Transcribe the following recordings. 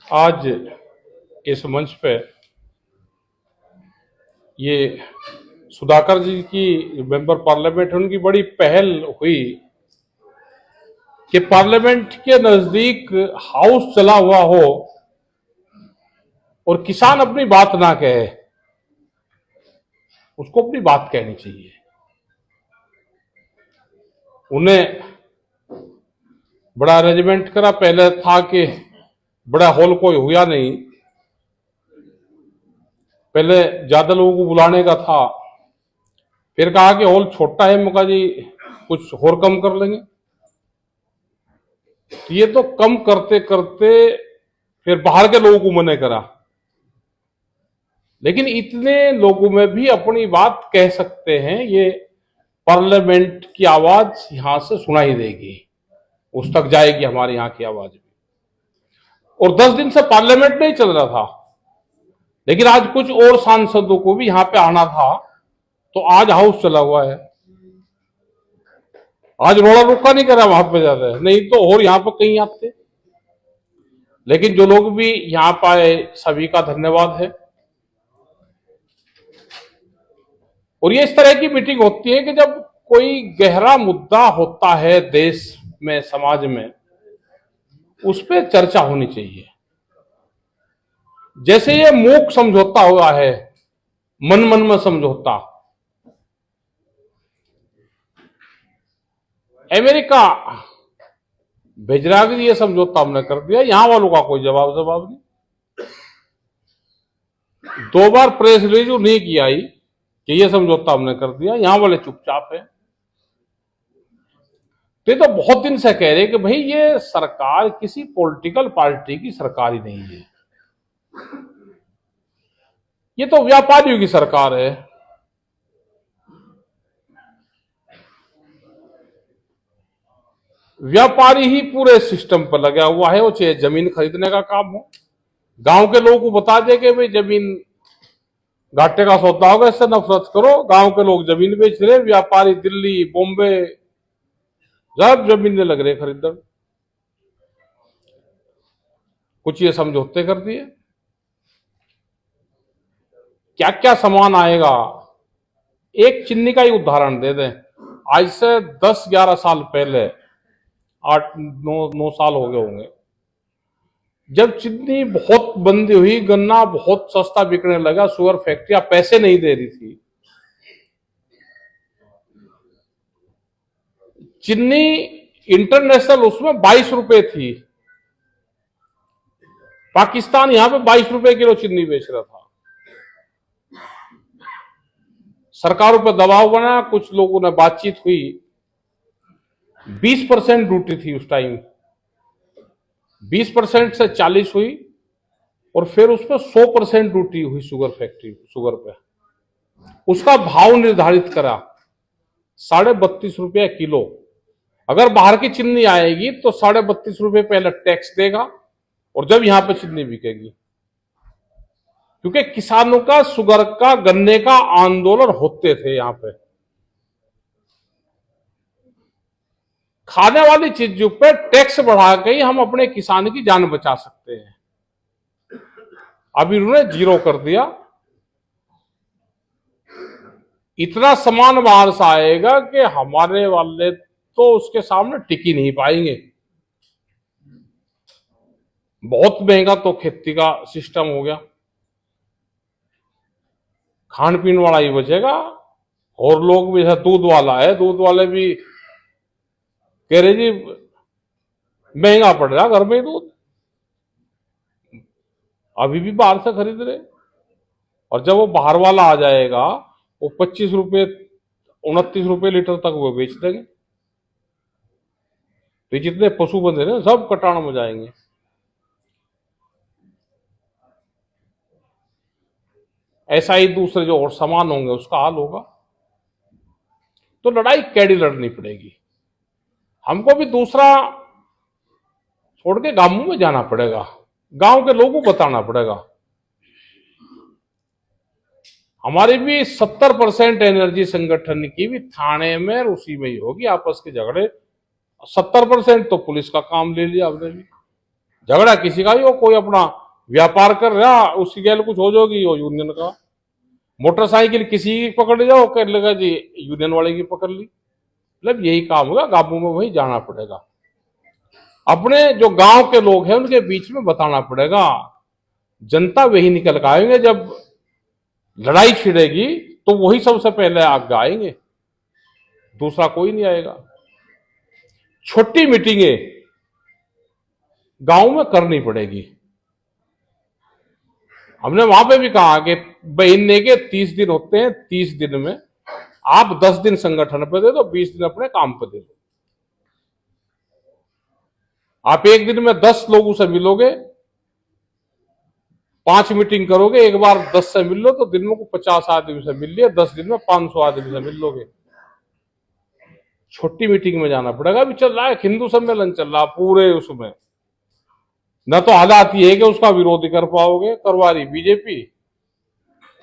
आज इस मंच पे ये सुधाकर जी की मेंबर पार्लियामेंट, उनकी बड़ी पहल हुई कि पार्लियामेंट के नजदीक हाउस चला हुआ हो और किसान अपनी बात ना कहे, उसको अपनी बात कहनी चाहिए। उन्हें बड़ा अरेंजमेंट करा। पहले था कि बड़ा हॉल कोई हुआ नहीं, पहले ज्यादा लोगों को बुलाने का था, फिर कहा कि हॉल छोटा है, मैं कहा जी कुछ और कम कर लेंगे। तो ये तो कम करते करते फिर बाहर के लोगों को मना करा, लेकिन इतने लोगों में भी अपनी बात कह सकते हैं। ये पार्लियामेंट की आवाज यहां से सुनाई देगी, उस तक जाएगी हमारे यहां की आवाज भी। और 10 दिन से पार्लियामेंट नहीं चल रहा था, लेकिन आज कुछ और सांसदों को भी यहां पे आना था, तो आज हाउस चला हुआ है। आज रोड़ा रुका नहीं करा वहां पे ज्यादा, नहीं तो और यहां पर कहीं आते। लेकिन जो लोग भी यहां पर आए, सभी का धन्यवाद है। और ये इस तरह की मीटिंग होती है कि जब कोई गहरा मुद्दा होता है देश में, समाज में, उस पर चर्चा होनी चाहिए। जैसे ये मूक समझौता हुआ है, मन मन में समझौता, अमेरिका भेज रहा कि ये समझौता हमने कर दिया, यहां वालों का कोई जवाब नहीं। 2 बार प्रेस रिलीज नहीं की आई कि ये समझौता हमने कर दिया, यहां वाले चुपचाप है। तो बहुत दिन से कह रहे कि भाई ये सरकार किसी पॉलिटिकल पार्टी की सरकार ही नहीं है, ये तो व्यापारियों की सरकार है। व्यापारी ही पूरे सिस्टम पर लगा हुआ है, वो चाहे जमीन खरीदने का काम हो, गांव के लोगों को बता दे कि भाई जमीन घाटे का सौदा होगा, इससे नफरत करो। गांव के लोग जमीन बेच रहे, व्यापारी दिल्ली बॉम्बे सब जमीन लग रहे खरीदने। कुछ ये समझौते कर दिए, क्या क्या सामान आएगा। एक चीनी का ही उदाहरण दे दें, आज से 10-11 साल पहले, 8-9 साल हो गए होंगे, जब चीनी बहुत बंदी हुई, गन्ना बहुत सस्ता बिकने लगा, शुगर फैक्ट्रियां पैसे नहीं दे रही थी, चीनी इंटरनेशनल उसमें 22 रुपए थी। पाकिस्तान यहां पे 22 रुपए किलो चीनी बेच रहा था। सरकारों पर दबाव बना, कुछ लोगों ने बातचीत हुई, 20% ड्यूटी थी उस टाइम, 20% से 40 हुई, और फिर उस पर 100% ड्यूटी हुई शुगर फैक्ट्री, शुगर पे। उसका भाव निर्धारित करा 32.5 रुपया किलो। अगर बाहर की चीनी आएगी तो 32.5 रुपये पहले टैक्स देगा, और जब यहां पर चीनी बिकेगी, क्योंकि किसानों का शुगर का, गन्ने का आंदोलन होते थे यहां पे। खाने वाली चीजों पे टैक्स बढ़ा के ही हम अपने किसान की जान बचा सकते हैं। अभी उन्होंने 0 कर दिया। इतना सामान बाहर से आएगा कि हमारे वाले तो उसके सामने टिक ही नहीं पाएंगे। बहुत महंगा तो खेती का सिस्टम हो गया, खान पीन वाला ही बचेगा। और लोग भी, जैसे दूध वाला है, दूध वाले भी कह रहे जी महंगा पड़ रहा घर में दूध, अभी भी बाहर से खरीद रहे। और जब वो बाहर वाला आ जाएगा, वो 25 रुपये 29 रुपये लीटर तक वो बेच देंगे। तो जितने पशु बंधे ना, सब कटान में जाएंगे। ऐसा ही दूसरे जो और सामान होंगे उसका हाल होगा। तो लड़ाई कैडी लड़नी पड़ेगी। हमको भी दूसरा छोड़ के गांवों में जाना पड़ेगा, गांव के लोगों को बताना पड़ेगा। हमारी भी 70% एनर्जी संगठन की भी थाने में उसी में ही होगी, आपस के झगड़े। 70% तो पुलिस का काम ले लिया हमने भी। झगड़ा किसी का ही हो, कोई अपना व्यापार कर रहा, उसकी गैल कुछ हो जाएगी वो यूनियन का। मोटरसाइकिल किसी की पकड़ जाओ, कर लेगा जी यूनियन वाले की पकड़ ली। मतलब यही काम होगा, गांवों में वही जाना पड़ेगा। अपने जो गांव के लोग हैं उनके बीच में बताना पड़ेगा। जनता वही निकल के आएंगे, जब लड़ाई छिड़ेगी तो वही सबसे पहले आगे आएंगे, दूसरा कोई नहीं आएगा। छोटी मीटिंगें गांव में करनी पड़ेगी। हमने वहां पे भी कहा कि महीने के 30 दिन होते हैं, 30 दिन में आप 10 दिन संगठन पे दे दो, 20 दिन अपने काम पे दे दो। आप एक दिन में 10 लोगों से मिलोगे, 5 मीटिंग करोगे, एक बार 10 से मिल लो तो दिन में को 50 आदमी से मिल लिया, 10 दिन में 500 आदमी से मिल लोगे। छोटी मीटिंग में जाना पड़ेगा। अभी चल रहा है हिंदू सम्मेलन, चल रहा पूरे, उसमें न तो हालात ये है कि उसका विरोध कर पाओगे, करवा रही बीजेपी,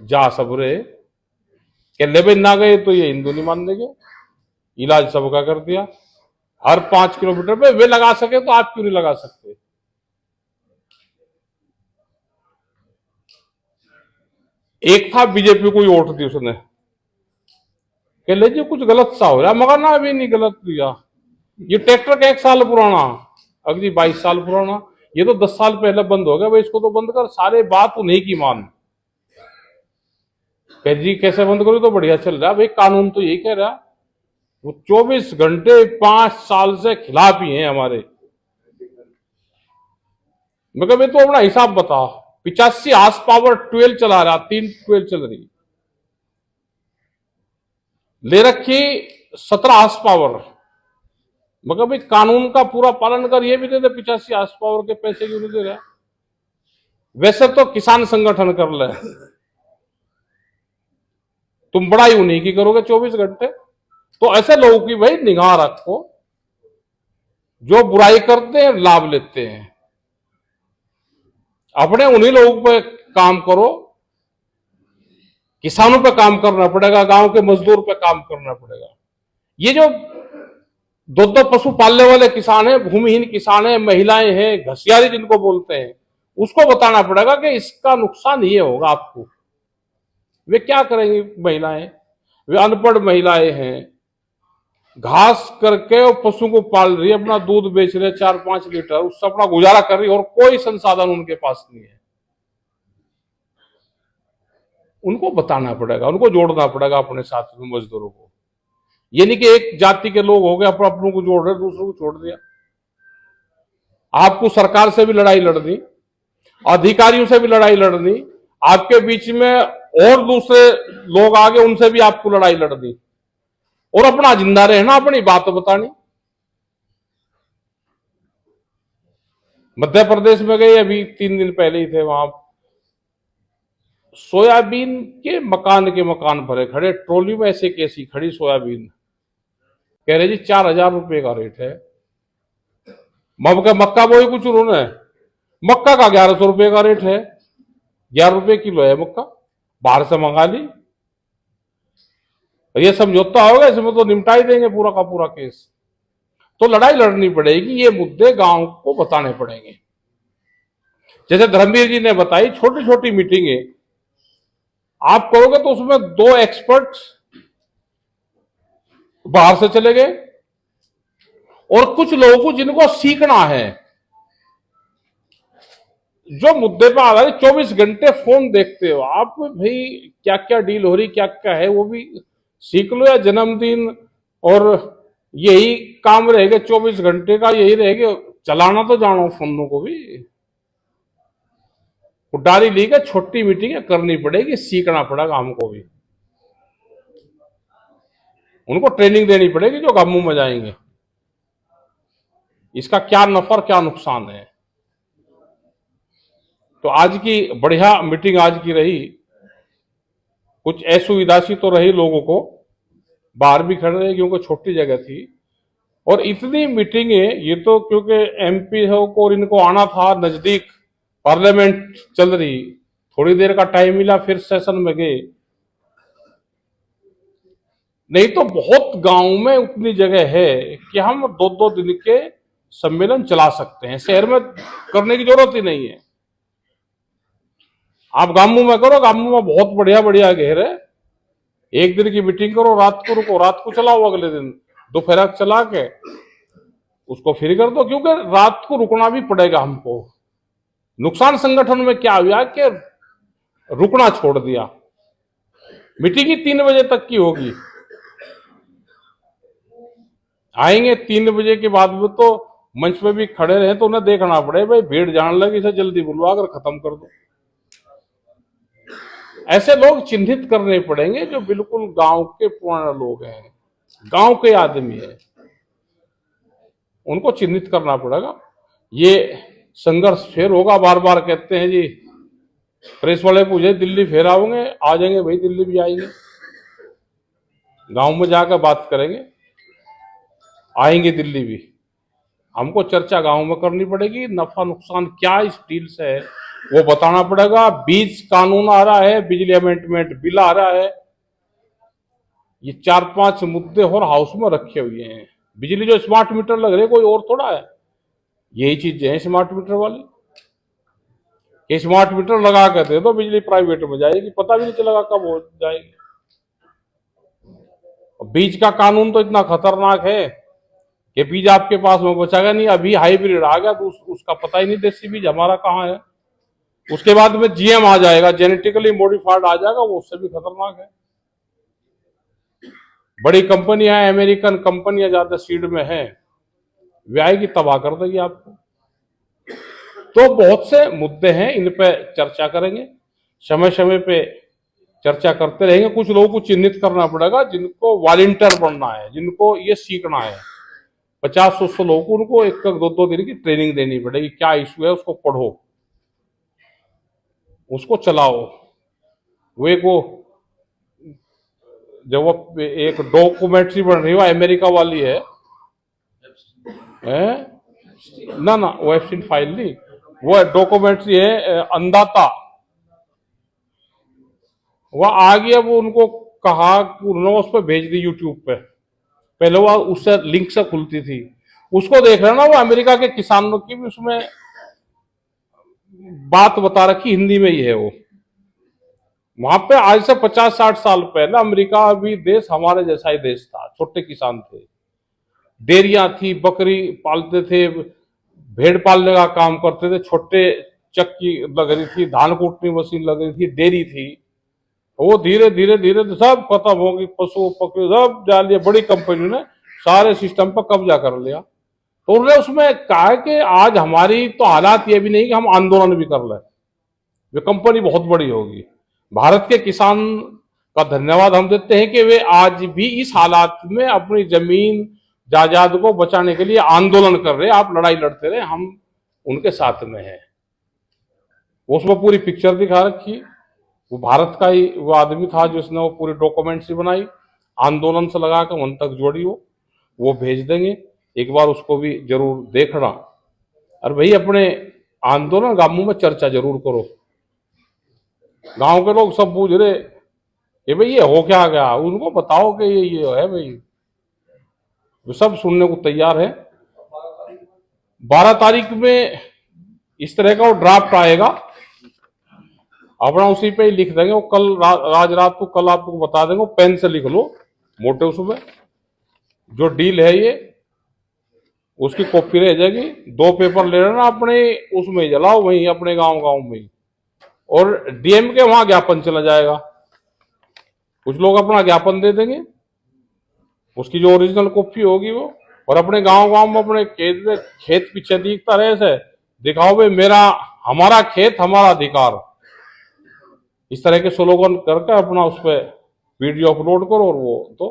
जा सब रहे के लेबे ना गए तो ये हिंदू नहीं मान देंगे, इलाज सबका कर दिया। हर 5 किलोमीटर पे वे लगा सके तो आप क्यों नहीं लगा सकते? एक था बीजेपी को वोट दी उसने, कह ले जी कुछ गलत सा हो रहा, मगर ना अभी नहीं गलत दिया। ये ट्रैक्टर का 1 साल पुराना, अगली 22 साल पुराना, ये तो 10 साल पहले बंद हो गया भाई, इसको तो बंद कर। सारे बात उन्हीं की मान, कह जी कैसे बंद करो, तो बढ़िया चल रहा भाई, कानून तो यही कह रहा। वो 24 घंटे 5 साल से खिलाफ ही हैं हमारे। मैं कहा भाई तो अपना हिसाब बता, 85 हार्स पावर 12 चला रहा, 3 12 चल रही, ले रखी 17 हार्स पावर। मगर भाई कानून का पूरा पालन कर, ये भी दे दे 85 हार्स पावर के पैसे क्यों नहीं दे रहा? वैसे तो किसान संगठन कर ले, तुम बड़ाई उन्हीं की करोगे 24 घंटे। तो ऐसे लोगों की भाई निगाह रखो, जो बुराई करते हैं लाभ लेते हैं। अपने उन्हीं लोगों पे काम करो, किसानों पे काम करना पड़ेगा, गांव के मजदूर पे काम करना पड़ेगा। ये जो दो पशु पालने वाले किसान हैं, भूमिहीन किसान हैं, महिलाएं हैं, घसियारी जिनको बोलते हैं, उसको बताना पड़ेगा कि इसका नुकसान ये होगा आपको। वे क्या करेंगी महिलाएं? वे अनपढ़ महिलाएं हैं, घास करके और पशु को पाल रही है, अपना दूध बेच रहे 4-5 लीटर, उससे अपना गुजारा कर रही है, और कोई संसाधन उनके पास नहीं है। उनको बताना पड़ेगा, उनको जोड़ना पड़ेगा अपने साथ में मजदूरों को। ये नहीं कि एक जाति के लोग हो गए अपनों को जोड़ रहे, दूसरों को छोड़ दिया। आपको सरकार से भी लड़ाई लड़नी, अधिकारियों से भी लड़ाई लड़नी, आपके बीच में और दूसरे लोग आगे उनसे भी आपको लड़ाई लड़नी, और अपना जिंदा रहना, अपनी बात बतानी। मध्य प्रदेश में गए, अभी 3 दिन पहले ही थे वहां, सोयाबीन के मकान भरे खड़े, ट्रॉली में ऐसे कैसी खड़ी सोयाबीन, कह रहे जी 4,000 रुपए का रेट है। मक्का बोई कुछ उन्होंने, मक्का का 1100 रुपए का रेट है, 11 रुपए किलो है मक्का, बाहर से मंगा ली। ये समझौता होगा, इसमें तो निपटा ही देंगे पूरा का पूरा केस। तो लड़ाई लड़नी पड़ेगी, ये मुद्दे गांव को बताने पड़ेंगे। जैसे धर्मवीर जी ने बताई, छोटी छोटी मीटिंगें आप करोगे तो उसमें 2 एक्सपर्ट बाहर से चले गए, और कुछ लोगों को जिनको सीखना है, जो मुद्दे पर आधारित 24 घंटे फोन देखते हो आप भाई, क्या क्या डील हो रही, क्या क्या है, वो भी सीख लो। या जन्मदिन और यही काम रहेगा 24 घंटे का, यही रहेगा, चलाना तो जानो फोनों को भी। उडारी ली के छोटी मीटिंग करनी पड़ेगी, सीखना पड़ेगा हमको भी, उनको ट्रेनिंग देनी पड़ेगी जो गांवों में जाएंगे, इसका क्या नफा क्या नुकसान है। तो आज की बढ़िया मीटिंग आज की रही, कुछ असुविधा सी तो रही लोगों को, बाहर भी खड़े रहे क्योंकि छोटी जगह थी। और इतनी मीटिंगें, ये तो क्योंकि एमपी है और इनको आना था नजदीक, पार्लियामेंट चल रही, थोड़ी देर का टाइम मिला, फिर सेशन में गए। नहीं तो बहुत गांव में उतनी जगह है कि हम 2-2 दिन के सम्मेलन चला सकते हैं, शहर में करने की जरूरत ही नहीं है। आप गामू में करो, गामू में बहुत बढ़िया बढ़िया घेर है। एक दिन की मीटिंग करो, रात को रुको, रात को चलाओ, अगले दिन दोपहर चला के उसको फ्री कर दो, क्योंकि रात को रुकना भी पड़ेगा हमको। नुकसान संगठन में क्या हुआ कि रुकना छोड़ दिया। मीटिंग ही 3 बजे तक की होगी, आएंगे 3 बजे के बाद में तो मंच पे भी खड़े रहे तो उन्हें देखना पड़े, भाई भीड़ जान लगी, इसे जल्दी बुलवा कर खत्म कर दो। ऐसे लोग चिन्हित करने पड़ेंगे जो बिल्कुल गांव के पुराने लोग हैं, गांव के आदमी हैं, उनको चिन्हित करना पड़ेगा। ये संघर्ष फिर होगा। बार बार कहते हैं जी, प्रेस वाले पूछे दिल्ली फिर आओगे, आ जाएंगे भाई, दिल्ली भी आएंगे, गांव में जाकर बात करेंगे, आएंगे दिल्ली भी। हमको चर्चा गांव में करनी पड़ेगी, नफा नुकसान क्या इस डील से है वो बताना पड़ेगा। बीज कानून आ रहा है, बिजली अमेंडमेंट बिल आ रहा है, ये 4-5 मुद्दे और हाउस में रखे हुए हैं। बिजली जो स्मार्ट मीटर लग रहे कोई और थोड़ा है, यही चीजें हैं स्मार्ट मीटर वाली। ये स्मार्ट मीटर लगा कर दे तो बिजली प्राइवेट में जाएगी, पता भी नहीं चलेगा कब हो जाएगी। बीज का कानून तो इतना खतरनाक है कि बीज आपके पास में बचाएगा नहीं। अभी हाइब्रिड आ गया तो उसका पता ही नहीं देसी बीज हमारा कहाँ है। उसके बाद में जीएम आ जाएगा, जेनेटिकली मॉडिफाइड आ जाएगा, वो उससे भी खतरनाक है। बड़ी कंपनियां, अमेरिकन कंपनियां ज्यादा सीड में हैं, वे आएगी तबाह कर देगी आपको। तो बहुत से मुद्दे हैं, इन पे चर्चा करेंगे, समय समय पे चर्चा करते रहेंगे। कुछ लोगों को चिन्हित करना पड़ेगा जिनको वॉलंटियर बनना है, जिनको ये सीखना है। 50-100 लोगों को उनको 1-2 दिन की ट्रेनिंग देनी पड़ेगी। क्या इशू है उसको पढ़ो, उसको चलाओ। वो जब वो एक डॉक्यूमेंट्री बन रही है, अमेरिका वाली है, ना वो एप्स्टीन फाइल नहीं, वो डॉक्यूमेंट्री है अन्नदाता। वह आ गया, वो उनको कहा कि उन्होंने उस पर भेज दी यूट्यूब पे। पहले वो उससे लिंक से खुलती थी, उसको देख रहे ना, वो अमेरिका के किसानों की भी उसमें बात बता रखी, हिंदी में ही है वो। वहां पे आज से 50-60 साल पहले अमेरिका भी देश हमारे जैसा ही देश था, छोटे किसान थे, डेयरियां थी, बकरी पालते थे, भेड़ पालने का काम करते थे, छोटे चक्की लग रही थी, धान कूटनी मशीन लग रही थी, डेयरी थी। वो धीरे धीरे धीरे सब खत्म हो गई, पशु पक्षी सब जा लिए, बड़ी कंपनी ने सारे सिस्टम पर कब्जा कर लिया। तो उन्होंने उसमें कहा कि आज हमारी तो हालात ये भी नहीं कि हम आंदोलन भी कर लें, वे कंपनी बहुत बड़ी होगी। भारत के किसान का धन्यवाद हम देते हैं कि वे आज भी इस हालात में अपनी जमीन जायदाद को बचाने के लिए आंदोलन कर रहे हैं। आप लड़ाई लड़ते रहे, हम उनके साथ में हैं। उसमें पूरी पिक्चर दिखा रखी, वो भारत का ही वो आदमी था जिसने वो पूरी डॉक्यूमेंट्री बनाई, आंदोलन से लगा कर मन तक जोड़ी, वो भेज देंगे, एक बार उसको भी जरूर देखना। और भाई अपने आंदोलन गांवों में चर्चा जरूर करो। गांव के लोग सब पूछ रहे कि भाई ये हो क्या गया, उनको बताओ कि ये है भाई, वो सब सुनने को तैयार है। 12 तारीख में इस तरह का वो ड्राफ्ट आएगा, अपना उसी पे ही लिख देंगे। वो कल आज रात को कल आपको बता देंगे, पेन से लिख लो मोटे उसमें जो डील है ये, उसकी कॉपी रह जाएगी। 2 पेपर ले लेना अपने, उसमें जलाओ वहीं अपने गांव में ही, और डीएम के वहां ज्ञापन चला जाएगा। कुछ लोग अपना ज्ञापन दे देंगे, उसकी जो ओरिजिनल कॉपी होगी वो, और अपने गांव में अपने खेत पीछे दिखता रहे ऐसे दिखाओ भाई मेरा हमारा खेत हमारा अधिकार, इस तरह के स्लोगन करके अपना उस पर वीडियो अपलोड करो। और वो तो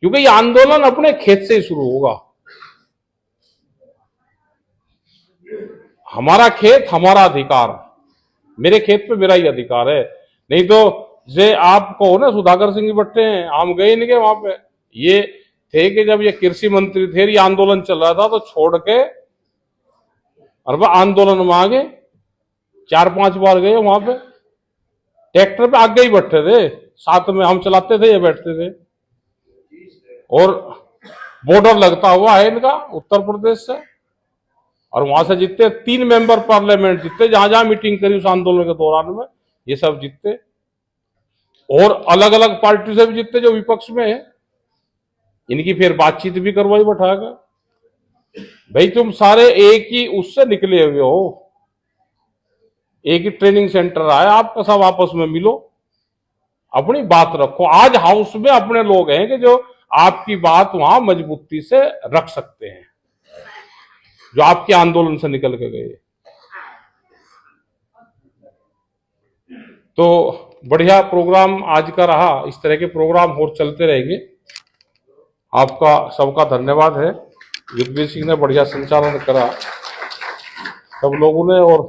क्योंकि ये आंदोलन अपने खेत से ही शुरू होगा। हमारा खेत हमारा अधिकार, मेरे खेत पे मेरा ही अधिकार है। नहीं तो जे आप कहो ना सुधाकर सिंह बट्टे हैं, हम गए नहीं गए वहां पे, ये थे कि जब ये कृषि मंत्री थे, ये आंदोलन चल रहा था तो छोड़ के और वह आंदोलन में आगे 4-5 बार गए वहां पे, ट्रैक्टर पे आगे ही बैठे थे, साथ में हम चलाते थे, ये बैठते थे। और बॉर्डर लगता हुआ है इनका उत्तर प्रदेश से, और वहां से जितने 3 मेंबर पार्लियामेंट जितने जहां जहां मीटिंग करी उस आंदोलन के दौरान में, ये सब जीतते, और अलग अलग पार्टी से भी जीतते जो विपक्ष में है, इनकी फिर बातचीत भी करवाई बैठाकर। भाई तुम सारे एक ही उससे निकले हुए हो, एक ही ट्रेनिंग सेंटर आया आपका, सब आपस में मिलो, अपनी बात रखो। आज हाउस में अपने लोग हैं कि जो आपकी बात वहां मजबूती से रख सकते हैं, जो आपके आंदोलन से निकल के गए। तो बढ़िया प्रोग्राम आज का रहा, इस तरह के प्रोग्राम और चलते रहेंगे। आपका सबका धन्यवाद है। युद्धवीर सिंह ने बढ़िया संचालन करा, सब लोगों ने, और